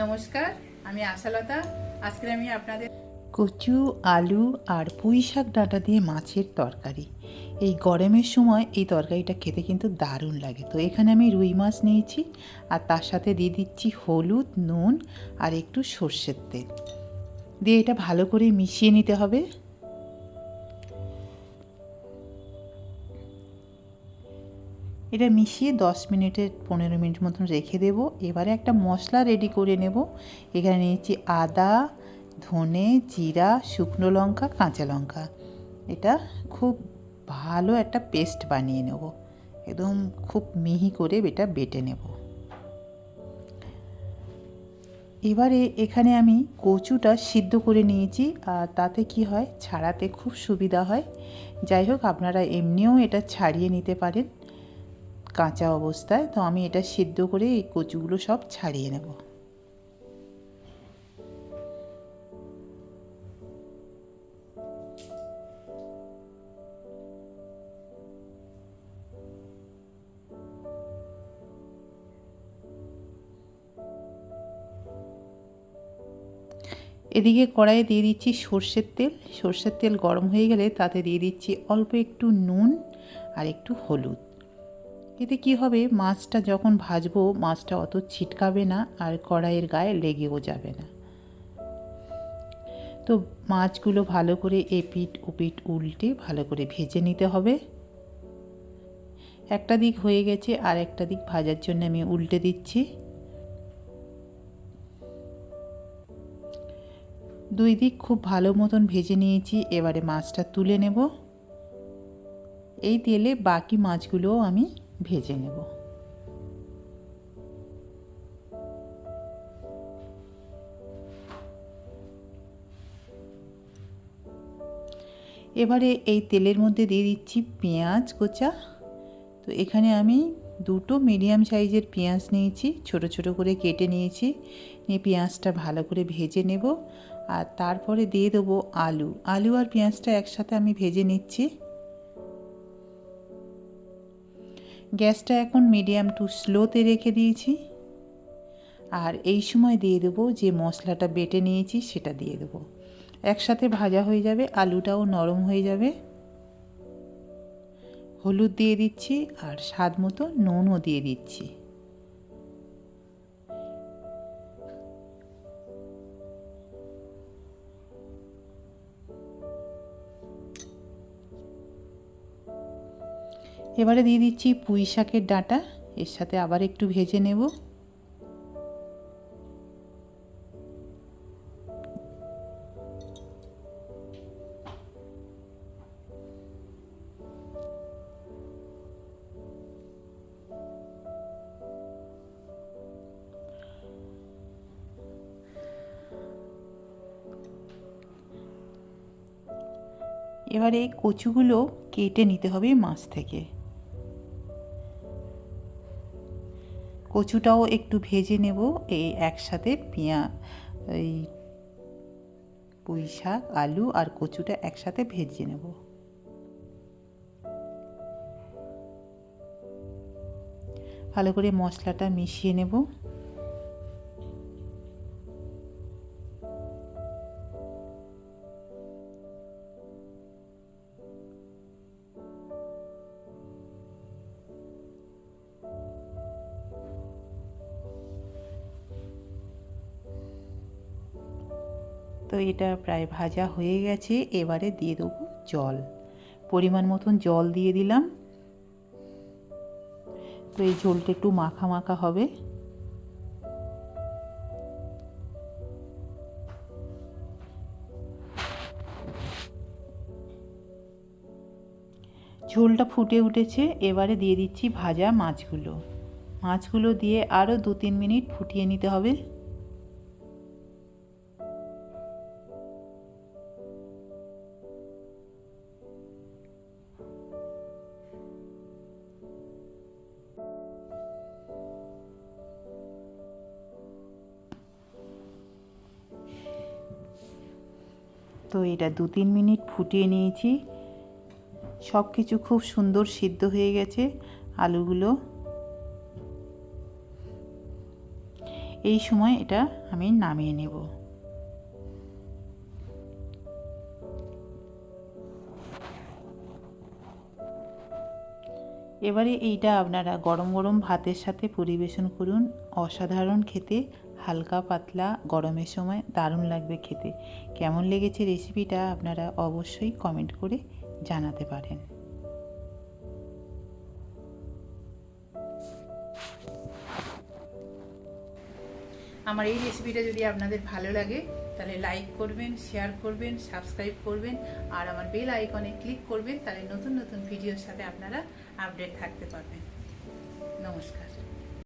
নমস্কার, আমি আশালতা। আজকে আমি আপনাদের কচু, আলু আর পুঁই শাক ডাঁটা দিয়ে মাছের তরকারি। এই গরমের সময় এই তরকারিটা খেতে কিন্তু দারুণ লাগে। তো এখানে আমি রুই মাছ নিয়েছি আর তার সাথে দিয়ে দিচ্ছি হলুদ, নুন আর একটু সর্ষের তেল দিয়ে এটা ভালো করে মিশিয়ে নিতে হবে। এটা মিশিয়ে 10-15 মিনিট মতন রেখে দেব। এবারে একটা মশলা রেডি করে নেব। এখানে নিয়েছি আদা, ধনে, জিরা, শুকনো লঙ্কা, কাঁচা লঙ্কা। এটা খুব ভালো একটা পেস্ট বানিয়ে নেব, একদম খুব মিহি করে এটা বেটে নেব। এবারে এখানে আমি কচুটা সিদ্ধ করে নিয়েছি, আর তাতে কি হয়, ছাড়াতে খুব সুবিধা হয়। যাই হোক, আপনারা এমনিও এটা ছাড়িয়ে নিতে পারেন কাঁচা অবস্থায়। তো আমি এটা সিদ্ধ করে এই কচুগুলো সব ছাড়িয়ে নেব। এদিকে কড়াইয়ে দিয়ে দিচ্ছি সর্ষের তেল। সর্ষের তেল গরম হয়ে গেলে তাতে দিয়ে দিচ্ছি অল্প একটু নুন আর একটু হলুদ। এতে কি হবে, মাছটা যখন ভাজবো মাছটা অত ছিটকাবে না আর কড়াইয়ের গায়ে লেগেও যাবে না। তো মাছগুলো ভালো করে এপিট ওপিট উল্টে ভালো করে ভেজে নিতে হবে। একটা দিক হয়ে গেছে, আর একটা দিক ভাজার জন্য আমি উল্টে দিচ্ছি। দুই দিক খুব ভালো মতন ভেজে নিয়েছি। এবারে মাছটা তুলে নেব। এই তেলে বাকি মাছগুলোও আমি ভেজে নেব। এবারে এই তেলের মধ্যে দিয়ে দিচ্ছি পেঁয়াজ কোচা। তো এখানে আমি দুটো মিডিয়াম সাইজের পেঁয়াজ নিয়েছি, ছোট ছোট করে কেটে নিয়েছি। নিয়ে পেঁয়াজটা ভালো করে ভেজে নেব। আর তারপরে দিয়ে দেবো আলু। আলু আর পেঁয়াজটা একসাথে আমি ভেজে নিচ্ছি। গ্যাসটা এখন মিডিয়াম টু স্লোতে রেখে দিয়েছি। আর এই সময় দিয়ে দেবো যে মশলাটা বেটে নিয়েছি সেটা দিয়ে দেবো। একসাথে ভাজা হয়ে যাবে, আলুটাও নরম হয়ে যাবে। হলুদ দিয়ে দিচ্ছি আর স্বাদ মতো নুনও দিয়ে দিচ্ছি। এবারে দিয়ে দিচ্ছি পুঁই শাকের ডাঁটা, এর সাথে আবার একটু ভেজে নেব। এবারে কচুগুলো কেটে নিতে হবে মাছ থেকে। কচুটাও একটু ভেজে নেব এই একসাথে। এই পুঁই শাক, আলু আর কচুটা একসাথে ভেজে নেব। ভালো করে মশলাটা মিশিয়ে নেব। তো এটা প্রায় ভাজা হয়ে গেছে। এবারে দিয়ে দেবো জল, পরিমাণ মতন জল দিয়ে দিলাম। তো এই ঝোলটা একটু মাখা মাখা হবে। ঝোলটা ফুটে উঠেছে। এবারে দিয়ে দিচ্ছি ভাজা মাছগুলো। মাছগুলো দিয়ে আরও 2-3 মিনিট ফুটিয়ে নিতে হবে। তো এটা 2-3 মিনিট ফুটিয়ে নিয়েছি। সব কিছু খুব সুন্দর সিদ্ধ হয়ে গেছে, আলুগুলো। এই সময় এটা আমি নামিয়ে নেব। এবারে এইটা আপনারা গরম গরম ভাতের সাথে পরিবেশন করুন। অসাধারণ খেতে, হালকা পাতলা, গরমের সময় দারুণ লাগবে খেতে। কেমন লেগেছে রেসিপিটা আপনারা অবশ্যই কমেন্ট করে জানাতে পারেন। আমার এই রেসিপিটা যদি আপনাদের ভালো লাগে তাহলে লাইক করবেন, শেয়ার করবেন, সাবস্ক্রাইব করবেন আর আমার বেল আইকনে ক্লিক করবেন, তাহলে নতুন নতুন ভিডিওর সাথে আপনারা আপডেট থাকতে পারবেন। নমস্কার।